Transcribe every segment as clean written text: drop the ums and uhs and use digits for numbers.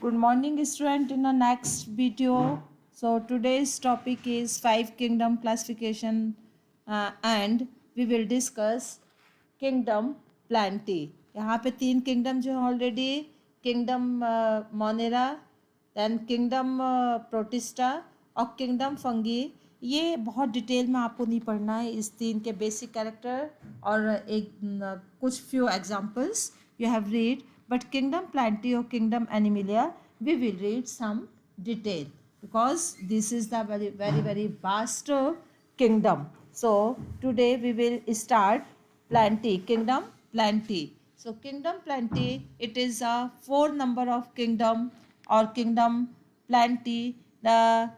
Good morning, student. In the next video, so today's topic is five kingdom classification, and we will discuss kingdom plenty. यहाँ पे तीन kingdom जो है already kingdom Monera, then kingdom Protista और kingdom Fungi. ये बहुत detail में आपको नहीं पढ़ना है. इस तीन के बेसिक कैरेक्टर और एक कुछ few examples you have read, but kingdom plantae or kingdom animalia we will read some detail because this is the very vast kingdom. So today we will start plantae, kingdom plantae. So kingdom plantae, it is a four number of kingdom or kingdom plantae. The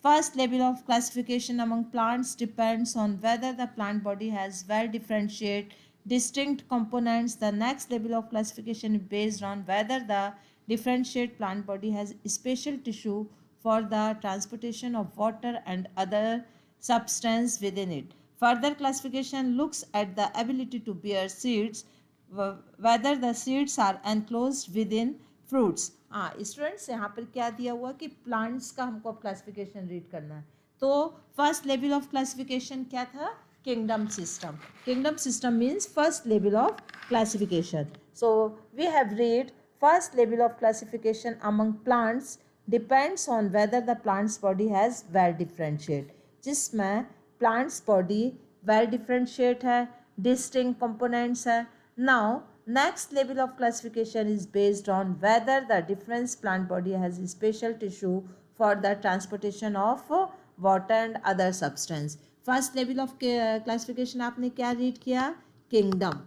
first level of classification among plants depends on whether the plant body has well differentiated distinct components. The next level of classification is based on whether the differentiated plant body has special tissue for the transportation of water and other substance within it. Further classification looks at the ability to bear seeds, whether the seeds are enclosed within fruits. हाँ students, यहाँ पर क्या दिया हुआ कि plants का हमको अब क्लासिफिकेशन रीड करना है. तो फर्स्ट लेवल ऑफ क्लासिफिकेशन क्या था? Kingdom system. Kingdom system means first level of classification. So we have read first level of classification among plants depends on whether the plant's body has well differentiate. जिसमें plant's body well differentiate है, distinct components है. Now next level of classification is based on whether the different plant body has special tissue for the transportation of water and other substance. First level of classification आपने क्या read किया? Kingdom.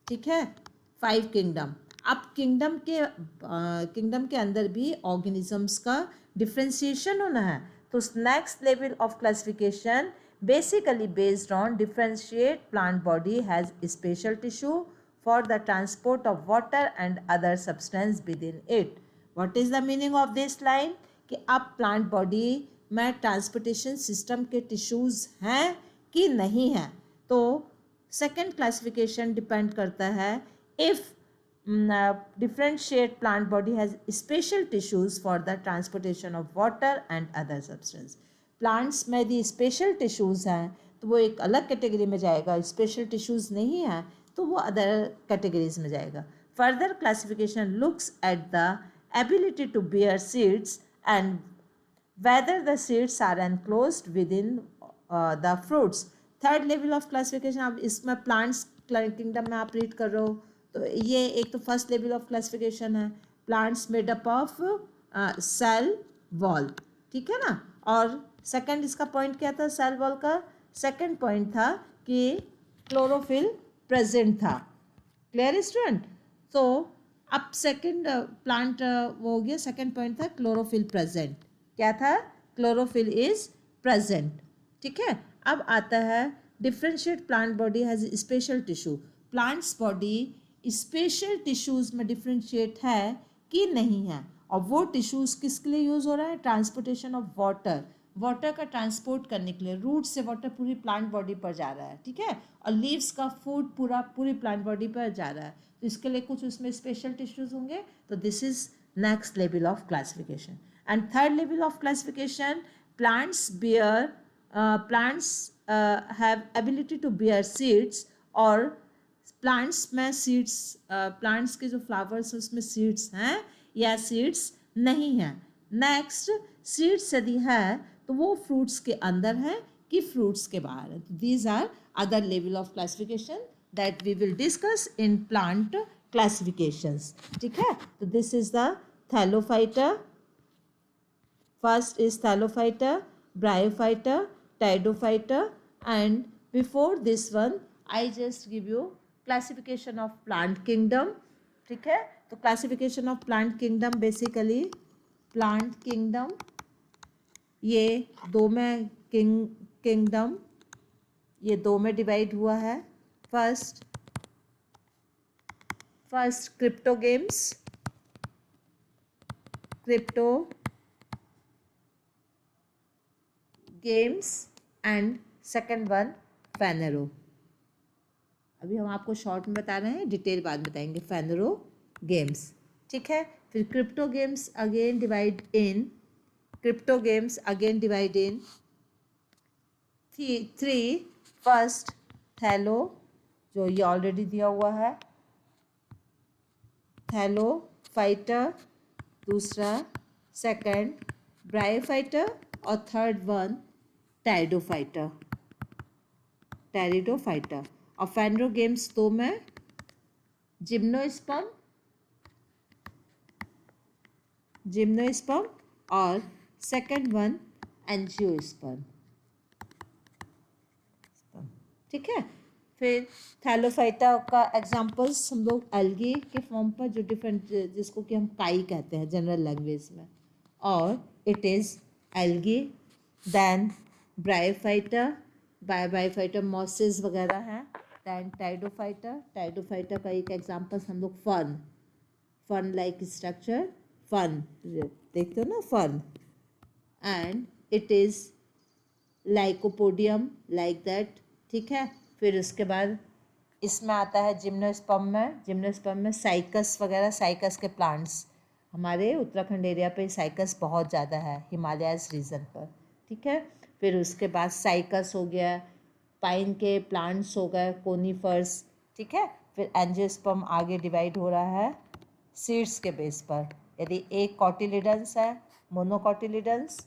ठीक है, five kingdom. अब kingdom के अंदर भी organisms का डिफ्रेंशिएशन होना है. तो next level of classification basically based on differentiate plant body has special tissue for the transport of water and other substance with in it. What is the meaning of this line? कि अब plant body में transportation system के tissues हैं कि नहीं हैं. तो second classification depend करता है if differentiate plant body has special tissues for the transportation of water and other substance. Plants में यदि स्पेशल टिश्यूज़ हैं तो वो एक अलग कैटेगरी में जाएगा. स्पेशल टिश्यूज़ नहीं हैं तो वो अदर कैटेगरीज में जाएगा. Further classification looks at the ability to bear seeds and whether the seeds are enclosed within the fruits. Third level of classification. आप इसमें प्लांट्स किंगडम में आप रीड कर रहे हो तो ये एक तो फर्स्ट लेवल ऑफ क्लासिफिकेशन है. Plants made up of cell wall. ठीक है ना. और सेकंड इसका पॉइंट क्या था? सेल वॉल का सेकंड पॉइंट था कि क्लोरोफिल प्रेजेंट था. Clear student? तो अब सेकंड प्लांट वो हो गया. सेकंड पॉइंट था क्लोरोफिल प्रेजेंट. क्या था? Chlorophyll is present. ठीक है. अब आता है differentiate plant body has special tissue. Plants body special tissues में डिफरेंशिएट है कि नहीं है. और वो टिश्यूज किसके लिए यूज हो रहा है? Transportation of water. वाटर का ट्रांसपोर्ट करने के लिए रूट से वाटर पूरी प्लांट बॉडी पर जा रहा है. ठीक है. और लीव्स का फूड पूरी प्लांट बॉडी पर जा रहा है. तो इसके लिए कुछ उसमें स्पेशल टिश्यूज होंगे. तो this is next level of classification. And third level of classification, plants have ability to bear seeds. और प्लांट्स में सीड्स, प्लांट्स के जो फ्लावर्स उसमें सीड्स हैं या सीड्स नहीं हैं. नेक्स्ट, सीड्स यदि है तो वो फ्रूट्स के अंदर हैं कि फ्रूट्स के बाहर है. These are other level of classification that we will discuss in plant classifications. ठीक है. तो this is the Thallophyta. First is Thallophyta, Bryophyta, Pteridophyta, and before this one I just give you classification of plant kingdom. ठीक है. तो classification of plant kingdom basically plant kingdom ये दो में kingdom ये दो में डिवाइड हुआ है. First cryptogams, games and second one phanerogams. अभी हम आपको शॉर्ट में बता रहे हैं, डिटेल बाद बताएंगे. Phanerogams. ठीक है. फिर cryptogams again divide in three. First thallo, जो ये ऑलरेडी दिया हुआ है, थैलो फाइटर. दूसरा सेकंड ब्रायो फाइटर. और थर्ड वन टैरिडो फाइटर. और फैंड्रो गेम्स दो में जिम्नोस्पर्म और सेकंड वन एंजियोस्पर्म. ठीक है. फिर थैलोफाइटा का एग्जांपल्स हम लोग एल्गी के फॉर्म पर, जो डिफरेंट, जिसको कि हम काई कहते हैं जनरल लैंग्वेज में, और it is algae. Then Bryophyta mosses वगैरह हैं. दैन टाइडोफाइटा का एक एग्जांपल्स हम लोग फन लाइक स्ट्रक्चर, फन देखते हो ना, fern. And it is Lycopodium like that. ठीक है. फिर उसके बाद इसमें आता है जिम्नोस्पर्म में साइकस वगैरह, साइकस के प्लांट्स. हमारे उत्तराखंड एरिया पे साइकस बहुत ज़्यादा है, हिमालयाज रीजन पर. ठीक है. फिर उसके बाद साइकस हो गया, पाइन के प्लांट्स हो गए, कोनीफर्स. ठीक है. फिर एंजियोस्पर्म आगे डिवाइड हो रहा है सीड्स के बेस पर. यदि एक कॉटिलिडन्स है, मोनोकॉटिलिडन्स.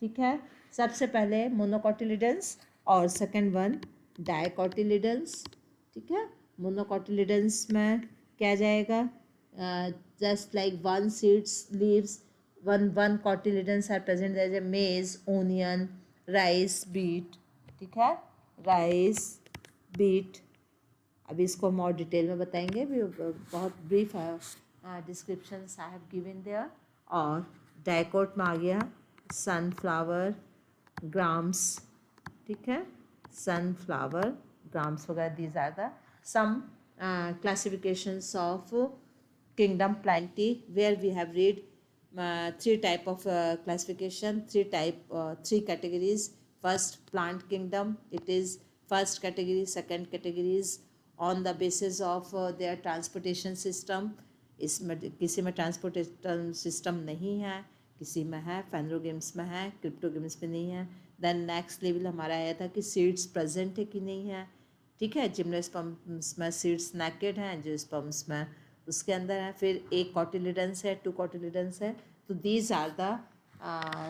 ठीक है. सबसे पहले मोनोकॉटिलिडन्स और सेकंड वन डायकॉटिलिडन्स. ठीक है. मोनोकॉटिलिडन्स में क्या जाएगा, just like one seeds leaves, one cotyledons are present as a maize, onion, rice, wheat. ठीक है. Rice, wheat. अभी इसको हम और डिटेल में बताएंगे, भी बहुत brief description I have given there. और डायकोट में आ गया सनफ्लावर, ग्राम्स. ठीक है. सनफ्लावर, ग्राम्स वगैरह, these are the some classifications of kingdom plantae, where we have read three type of classification, three categories. First, plant kingdom, it is first category. Second category is on the basis of their transportation system. इसमें किसी में transportation system नहीं है, किसी में है, फैंड्रो games में है, क्रिप्टो गेम्स में नहीं है. देन नेक्स्ट लेवल हमारा आया था कि सीड्स प्रेजेंट है कि नहीं है. ठीक है. जिम्नोस्पर्म्स में सीड्स नेकेड हैं, एंजियोस्पर्म्स में उसके अंदर है. फिर एक कॉटिलिडन्स है, 2 कॉटिलिडन्स है. तो दीज आर द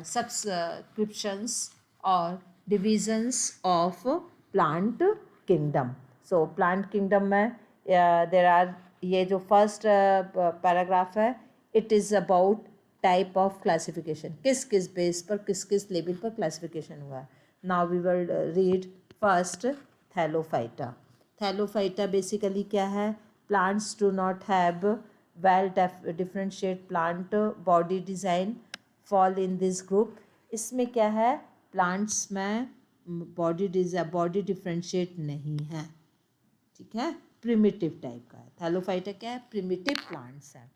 सब्सक्रिप्शंस और divisions of plant kingdom. So plant kingdom में देर आर, ये जो फर्स्ट पैराग्राफ है, it is about type of classification, किस किस बेस पर, किस किस लेवल पर क्लासिफिकेशन हुआ है. Now we will read first Thallophyta basically क्या है, plants do not have well differentiate plant body design, fall in this group. इसमें क्या है, प्लांट्स में बॉडी डिफरेंशिएट नहीं है. ठीक है. प्रिमिटिव टाइप का है. थैलोफाइटा क्या है, प्रिमिटिव प्लांट्स है.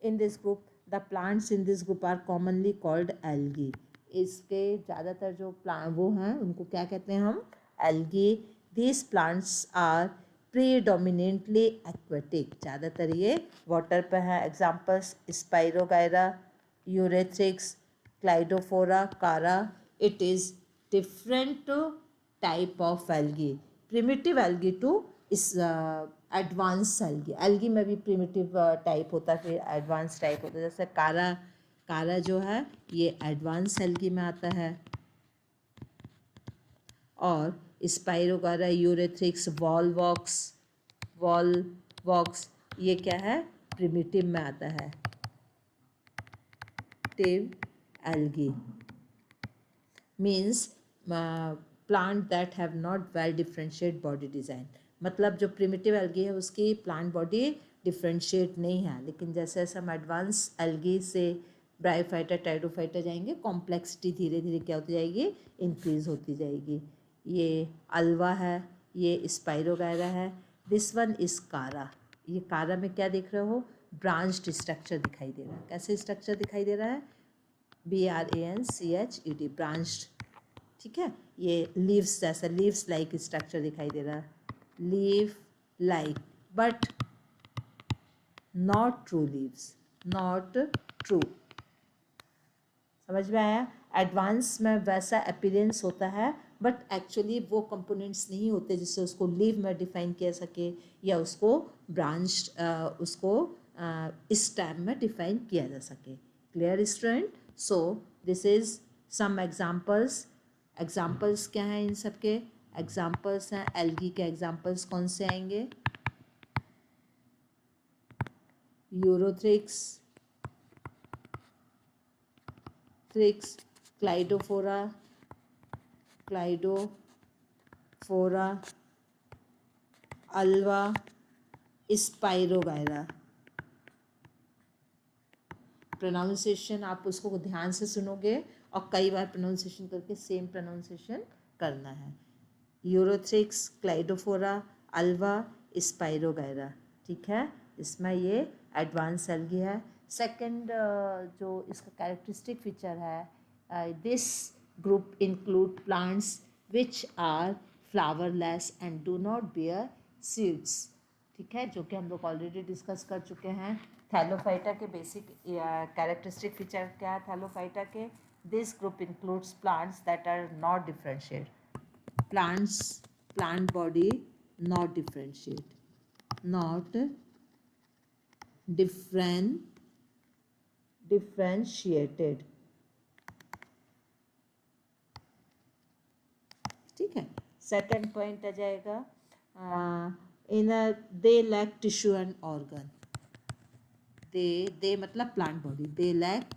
In this group, the plants in this group are commonly called algae. इसके ज़्यादातर जो प्लांट वो हैं, उनको क्या कहते हैं हम, algae. These plants are predominantly aquatic, ज़्यादातर ये वाटर पे हैं. Examples spirogyra, Ulothrix, Cladophora, Chara. It is different type of algae, primitive algae to इस एडवांस एल्गी में भी प्रिमिटिव टाइप होता है, फिर एडवांस टाइप होता है. जैसे कारा जो है ये एडवांस एल्गी में आता है. और स्पाइरोगारा, यूरेथ्रिक्स, वॉल ये क्या है, प्रिमिटिव में आता है. टिव algae means plant that have not well differentiate body design. मतलब जो प्रिमिटिव एल्गी है उसकी प्लांट बॉडी डिफरेंशिएट नहीं है. लेकिन जैसे जैसे हम एडवांस एल्गी से ब्रायोफाइटा, टाइडोफाइटा जाएंगे, कॉम्प्लेक्सिटी धीरे धीरे क्या होती जाएगी, इंक्रीज होती जाएगी. ये अल्वा है, ये स्पाइरोगायरा है. दिस वन इज़ कारा. ये कारा में क्या देख रहे हो, ब्रांच्ड स्ट्रक्चर दिखाई दे रहा है. कैसे स्ट्रक्चर दिखाई दे रहा है, BRANCHED, ब्रांच्ड. ठीक है. ये लीव्स जैसा, लीव्स लाइक स्ट्रक्चर दिखाई दे रहा है. Leave like but not true leaves. Not true. समझ में आया? एडवांस में वैसा अपीयरेंस होता है बट एक्चुअली वो कंपोनेंट्स नहीं होते जिससे उसको लीव में डिफाइन किया सके या उसको ब्रांच उसको स्टेम में डिफाइन किया जा सके। Clear student? So this is some examples. Examples क्या हैं इन सब के? एग्जांपल्स हैं एल्गी के। एग्जांपल्स कौन से आएंगे? Ulothrix, थ्रिक्स, क्लाइडोफोरा, क्लाइडोफोरा, Alva, spirogyra. प्रोनाउंसिएशन आप उसको ध्यान से सुनोगे और कई बार प्रोनाउंसिएशन करके सेम प्रोनाउंसिएशन करना है। Ulothrix, क्लाइडोफोरा, Alva, spirogyra. ठीक है, इसमें ये एडवांस एल्गी है। सेकंड जो इसका कैरेक्टरिस्टिक फीचर है, this group include plants which are flowerless and do not bear seeds. ठीक है, जो कि हम लोग ऑलरेडी डिस्कस कर चुके हैं। थैलोफाइटा के बेसिक कैरेक्टरिस्टिक फीचर क्या है थैलोफाइटा के? This group includes plants that are not differentiate. plant body not differentiated। ठीक है, सेकंड पॉइंट आ जाएगा in they lack tissue and organ. They मतलब plant body, they lack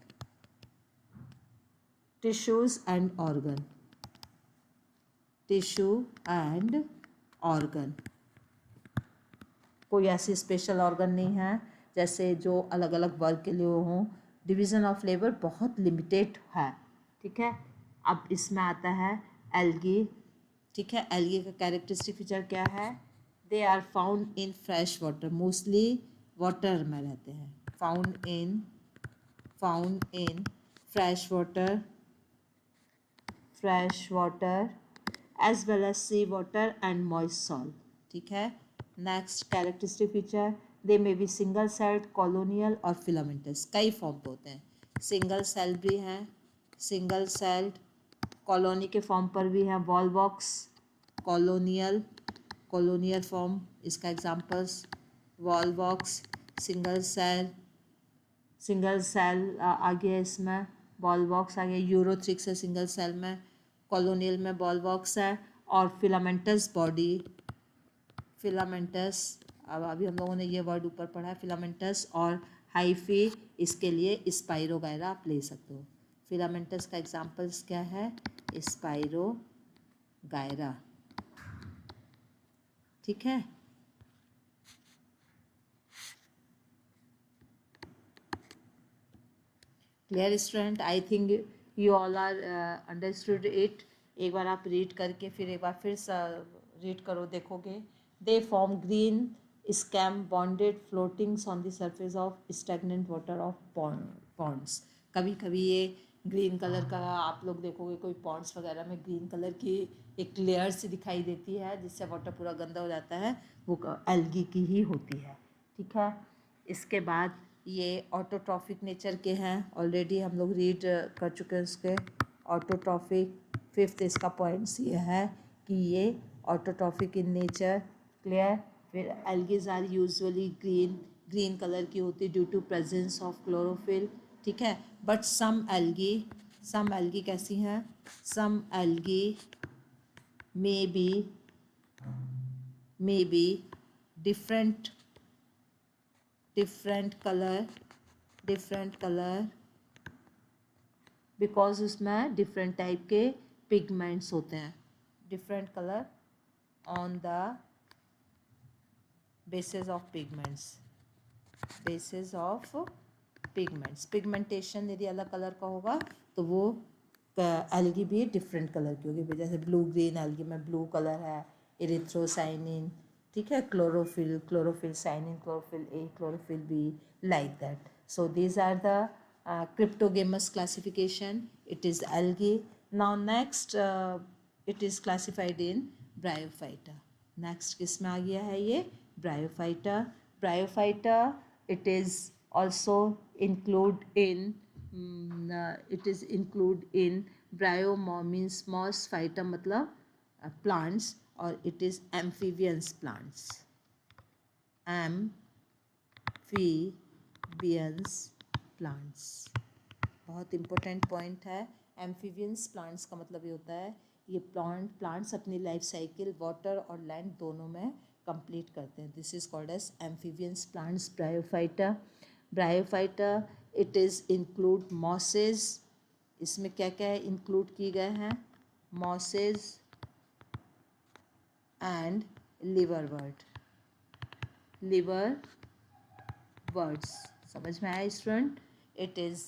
tissues and organ, tissue and organ. कोई ऐसी special organ नहीं है जैसे जो अलग अलग वर्क के लिए हों। डिवीज़न ऑफ लेबर बहुत लिमिटेड है। ठीक है, अब इसमें आता है एल्गी। ठीक है, एल्गी का कैरेक्टरिस्टिक फीचर क्या है? They are found in fresh water, mostly water में रहते हैं। Found in fresh water as well as sea water and moist soil. ठीक है, next characteristic feature, they may be single celled, colonial और filamentous. कई form पे होते हैं, सिंगल सेल भी हैं, सिंगल सेल्ड, कॉलोनी के फॉर्म पर भी हैं, वॉलवॉक्स, कॉलोनियल फॉर्म। इसका एग्जांपल्स वॉलवॉक्स, सिंगल सेल आ गया इसमें, वॉलवॉक्स आ गया। यूरोथ्रिक्स है सिंगल सेल में, कॉलोनियल में वॉलवॉक्स है, और फिलामेंटस बॉडी, फिलामेंटस, अब अभी हम लोगों ने ये वर्ड ऊपर पढ़ा है फिलामेंटस, और हाइफी इसके लिए स्पाइरोगायरा आप ले सकते हो। फिलामेंटस का एग्जांपल्स क्या है? स्पाइरोगायरा। ठीक है, clear student? I think you all are understood it. एक बार आप रीड करके फिर एक बार फिर रीड करो, देखोगे। They form green scum bonded floatings on the surface of stagnant water of ponds. कभी कभी ये ग्रीन कलर का आप लोग देखोगे कोई पॉन्ड्स वगैरह में ग्रीन कलर की एक लेयर सी दिखाई देती है जिससे वाटर पूरा गंदा हो जाता है, वो एल्गी की ही होती है। ठीक है, इसके बाद ये ऑटोट्रॉफिक नेचर के हैं, ऑलरेडी हम लोग रीड कर चुके हैं उसके। ऑटोट्रॉफिक, फिफ्थ इसका पॉइंट्स ये है कि ये ऑटोट्रॉफिक इन नेचर। क्लियर? फिर algae are usually green colour की होती due to presence of chlorophyll. ठीक है, बट सम एल्गी कैसी हैं? Some algae may be different colour because उसमें डिफरेंट टाइप के पिगमेंट्स होते हैं। Different colour on the basis of pigments. Pigmentation यदि अलग कलर का होगा तो वो एल्गी भी डिफरेंट कलर की होगी। जैसे ब्लू ग्रीन एल्गी में ब्लू कलर है, इरिथ्रोसाइनिन। ठीक है, chlorophyll cyanin, chlorophyll A, chlorophyll B, like that. So these are the cryptogamous classification. It is algae. Now next it is classified in Bryophyta. Next किस में आ गया है ये? Bryophyta. Bryophyta, it is also include in it is include in ब्रायोमो means moss phyta मतलब plants, और it is amphibians plants, amphibians plants। बहुत important point है। एम्फीबियंस प्लांट्स का मतलब ये होता है ये प्लांट्स अपनी लाइफ साइकिल वाटर और लैंड दोनों में कंप्लीट करते हैं। This is called as amphibians plants. Bryophyta it is include mosses. इसमें क्या क्या है इंक्लूड किए गए हैं? Mosses and liverworts. समझ में आया student? It is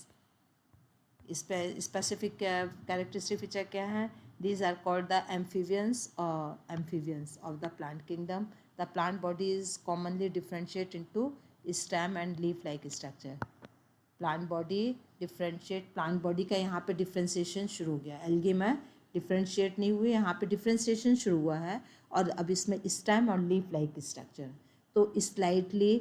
specific characteristic feature क्या है? These are called the amphibians of the plant kingdom. The plant body is commonly differentiated into stem and leaf-like structure. Plant body का यहाँ पे differentiation शुरू हो गया। एल्गी में differentiate नहीं हुई, यहाँ पे differentiation शुरू हुआ है, और अब इसमें stem और leaf-like structure। तो slightly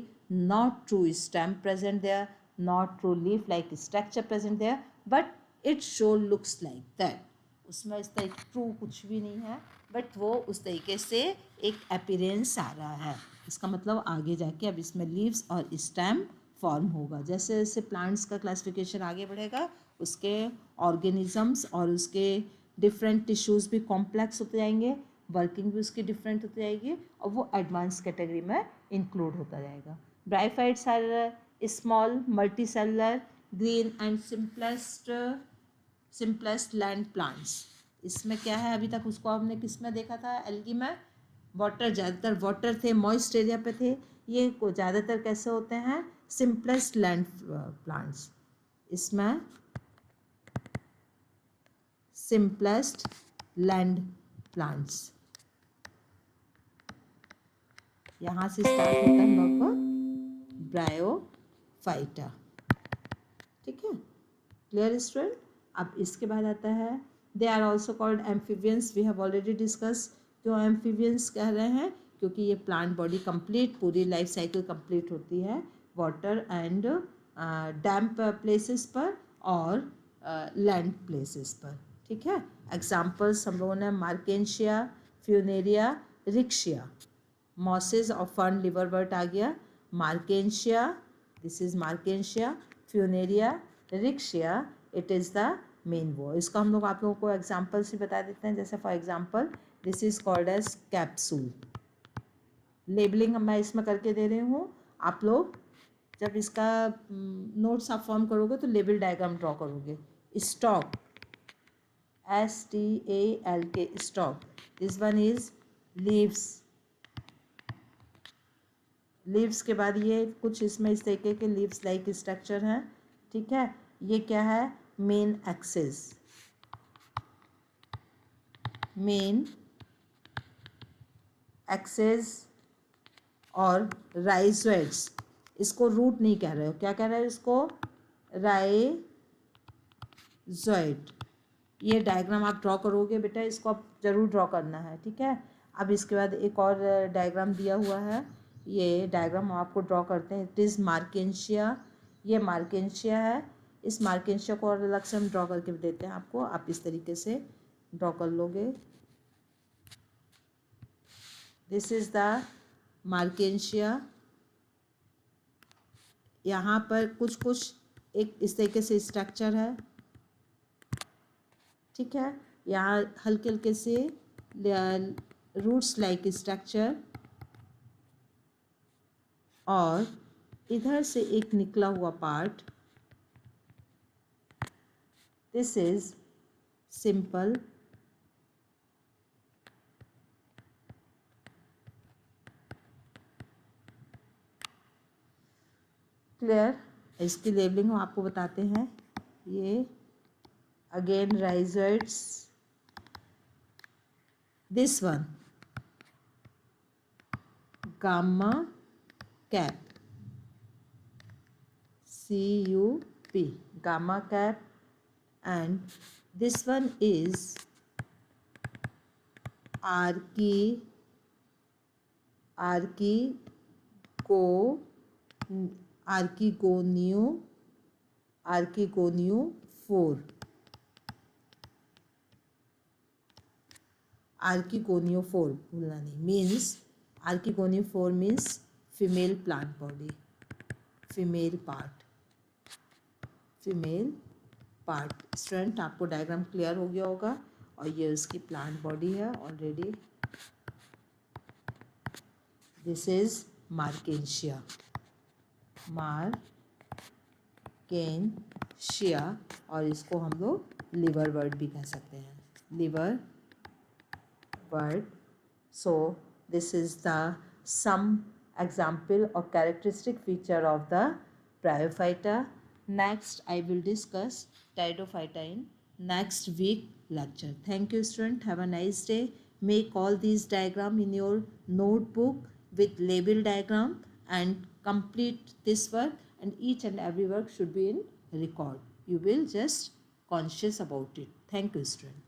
not true stem present there, not true leaf-like structure present there, but it sure looks like that। उसमें इस तरह ट्रू कुछ भी नहीं है, बट वो उस तरीके से एक अपीयरेंस आ रहा है। इसका मतलब आगे जाके अब इसमें लीव्स और स्टेम फॉर्म होगा। जैसे जैसे प्लांट्स का क्लासिफिकेशन आगे बढ़ेगा, उसके ऑर्गेनिजम्स और उसके डिफरेंट टिश्यूज़ भी कॉम्प्लेक्स होते जाएंगे, वर्किंग भी उसकी डिफरेंट होती जाएगी, और वो एडवांस कैटेगरी में इंक्लूड होता जाएगा। Bryophytes are small multicellular green and simplest land plants. इसमें क्या है? अभी तक उसको हमने किस में देखा था? एल्गी में वाटर, ज़्यादातर वाटर थे, मॉइस्ट एरिया पे थे। ये को ज़्यादातर कैसे होते हैं? Simplest land plants. इसमें सिंपलेस्ट लैंड प्लांट्स यहाँ से स्टार्ट होता है हम लोग का ब्रायोफाइटा। ठीक है, क्लियर स्टूडेंट? अब इसके बाद आता है they are also called amphibians. We have already discuss. क्यों एम्फीबियंस कह रहे हैं? क्योंकि ये प्लांट बॉडी कंप्लीट पूरी लाइफ साइकिल कंप्लीट होती है वाटर एंड डैम्प प्लेसेस पर और लैंड प्लेसेस पर। ठीक है, एग्जाम्पल्स हम लोगों ने मार्केंशिया, फ्यूनेरिया, रिक्शिया। मॉसेज और फर्न लिवरवर्ट आ गया। Marchantia, this is Marchantia, Funaria, रिक्शिया, it is the main वो। इसका हम लोग आप लोगों को एग्जाम्पल से बता देते हैं। जैसे for example this is called as capsule. Labelling मैं इसमें करके दे रही हूँ। आप लोग जब इसका नोट्स आप फॉर्म करोगे तो लेबल डायग्राम ड्रॉ करोगे। Stock, STALK, stock. This one is leaves. Leaves के बाद ये कुछ इसमें इस तरीके के लीव्स लाइक स्ट्रक्चर हैं। ठीक है, ये क्या है? मेन एक्सिस, मेन एक्सिस और राइजोइड्स। इसको रूट नहीं कह रहे हो, क्या कह रहे हो इसको? राइजोइड। ये डायग्राम आप ड्रॉ करोगे बेटा, इसको आप ज़रूर ड्रॉ करना है। ठीक है, अब इसके बाद एक और डायग्राम दिया हुआ है। ये डायग्राम आपको ड्रॉ करते हैं। It is Marchantia. ये मार्केंशिया है। इस मार्केंशिया को और अलग से हम ड्रॉ करके देते हैं आपको। आप इस तरीके से ड्रॉ कर लोगे। This is the Marchantia. यहाँ पर कुछ कुछ एक इस तरीके से स्ट्रक्चर है। ठीक है, यहाँ हल्के हल्के से रूट्स लाइक स्ट्रक्चर, और इधर से एक निकला हुआ part. This is simple clear? इसकी लेबलिंग हम आपको बताते हैं। ये again rhizoids. This one gamma cap, CUP, gamma cap, and this one is archico archegoniophore. Archegoniophore भूलना नहीं, means archegoniophore means female plant body, female part. Student आपको diagram clear हो गया होगा और ये उसकी प्लांट बॉडी है ऑलरेडी. This is Marchantia. और इसको हम लोग लिवर वर्ड भी कह सकते हैं, liverwort. So this is the some example or characteristic feature of the bryophyta. Next I will discuss pteridophyta in next week lecture. Thank you student, have a nice day. Make all these diagram in your notebook with label diagram and complete this work, and each and every work should be in record. You will just conscious about it. Thank you student.